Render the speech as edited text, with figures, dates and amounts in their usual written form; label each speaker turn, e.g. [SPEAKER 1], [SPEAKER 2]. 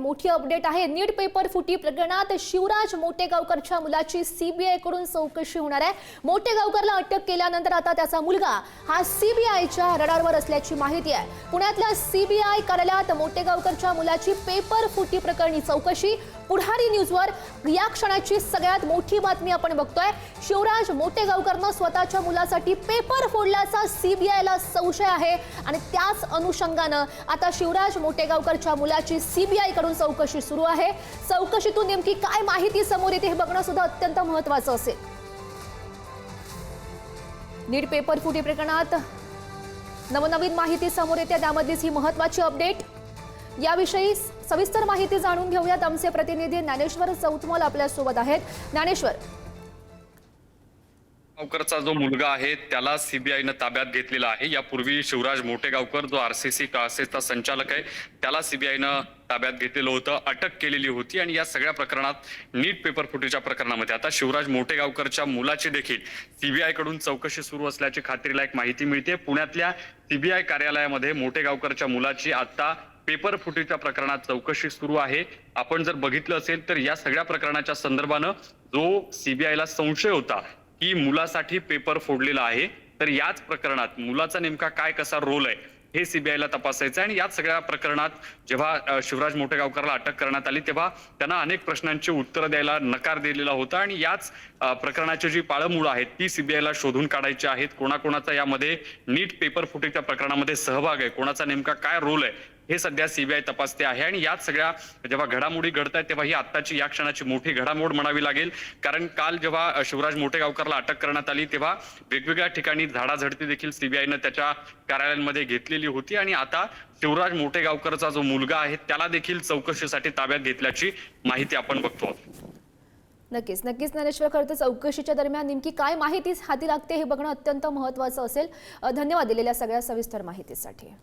[SPEAKER 1] मोठी अपडेट आहे। नीट पेपर फुटी प्रकरणात शिवराज मोटेगावकरच्या मुलाची सीबीआय कडून चौकशी होणार आहे। मोटेगावकरला अटक केल्यानंतर आता त्याचा मुलगा हा सीबीआयच्या रडारवर असल्याची माहिती आहे। पुण्यातल्या सीबीआय कार्यालयात मोटेगावकरच्या मुलाची पेपर फुटी प्रकरणी चौकशी। पुढारी न्यूजवर या क्षणाची सगळ्यात मोठी बातमी आपण बघतोय। शिवराज मोटेगावकरनं स्वतःच्या मुलासाठी पेपर फोडल्याचा सीबीआयला संशय आहे आणि त्याच अनुषंगानं आता शिवराज मोटेगावकरच्या मुलाची सीबीआय कडून चौकशी सुरू आहे। चौकशीतून नेमकी काय माहिती समोर येते हे बघणं सुद्धा अत्यंत महत्त्वाचं असेल। नीट पेपर फुटी प्रकरणात नवनवीन माहिती समोर येते, त्यामधलीच ही महत्त्वाची अपडेट। याविषयी सविस्तर माहिती जाणून घेऊयात। आमचे प्रतिनिधी ज्ञानेश्वर चौतमल आपल्या सोबत आहेत। ज्ञानेश्वर,
[SPEAKER 2] मोटेगावकरचा जो मुलगा आहे त्याला सीबीआयने ताब्यात घेतलेला आहे। यापूर्वी शिवराज मोटेगावकर जो आरसीसी क्लासेसचा संचालक आहे त्याला सीबीआयने ताब्यात घेतलेलं होतं, अटक केलेली होती आणि या सगळ्या प्रकरणात नीट पेपर फुटीच्या प्रकरणामध्ये आता शिवराज मोटेगावकरच्या मुलाची देखील सीबीआय कडून चौकशी सुरू असल्याची खात्रीलायक माहिती मिळते। पुण्यातल्या सीबीआय कार्यालयामध्ये मोटेगावकरच्या मुलाची आता पेपर फुटीच्या प्रकरणात चौकशी सुरू आहे। आपण जर बघितलं असेल तर या सगळ्या प्रकरणाच्या संदर्भानं जो सीबीआयला संशय होता की मुलासाठी पेपर फोडलेला आहे, तर याच प्रकरणात मुलाचा नेमका काय कसा रोल आहे हे सीबीआयला तपासायचं आहे। आणि याच सगळ्या प्रकरणात जेव्हा शिवराज मोटेगावकरला अटक करण्यात आली तेव्हा त्यांना अनेक प्रश्नांची उत्तरं द्यायला नकार दिलेला होता आणि याच प्रकरणाची जी पाळंमुळं आहेत ती सीबीआयला शोधून काढायची आहेत। कोणाकोणाचा यामध्ये नीट पेपर फुटीच्या प्रकरणामध्ये सहभाग आहे, कोणाचा नेमका काय रोल आहे हे सध्या सीबीआय तपासते आहे। आणि याच सगळ्या जेव्हा घडामोडी घडत आहेत तेव्हा ही आत्ताची या क्षणाची मोठी घडामोड म्हणावी लागेल, कारण काल जेव्हा शिवराज मोटेगावकरला अटक करण्यात आली तेव्हा वेगवेगळ्या ठिकाणी झाडाझडती देखील सीबीआयनं त्याच्या कार्यालयांमध्ये घेतलेली होती आणि आता शिवराज मोटेगावकरचा जो मुलगा आहे त्याला देखील चौकशीसाठी ताब्यात घेतल्याची माहिती आपण बघतो।
[SPEAKER 1] नक्कीच ज्ञानेश्वर, खरं तर चौकशीच्या दरम्यान नेमकी काय माहिती हाती लागते हे बघणं अत्यंत महत्त्वाचं असेल। धन्यवाद दिलेल्या सगळ्या सविस्तर माहितीसाठी।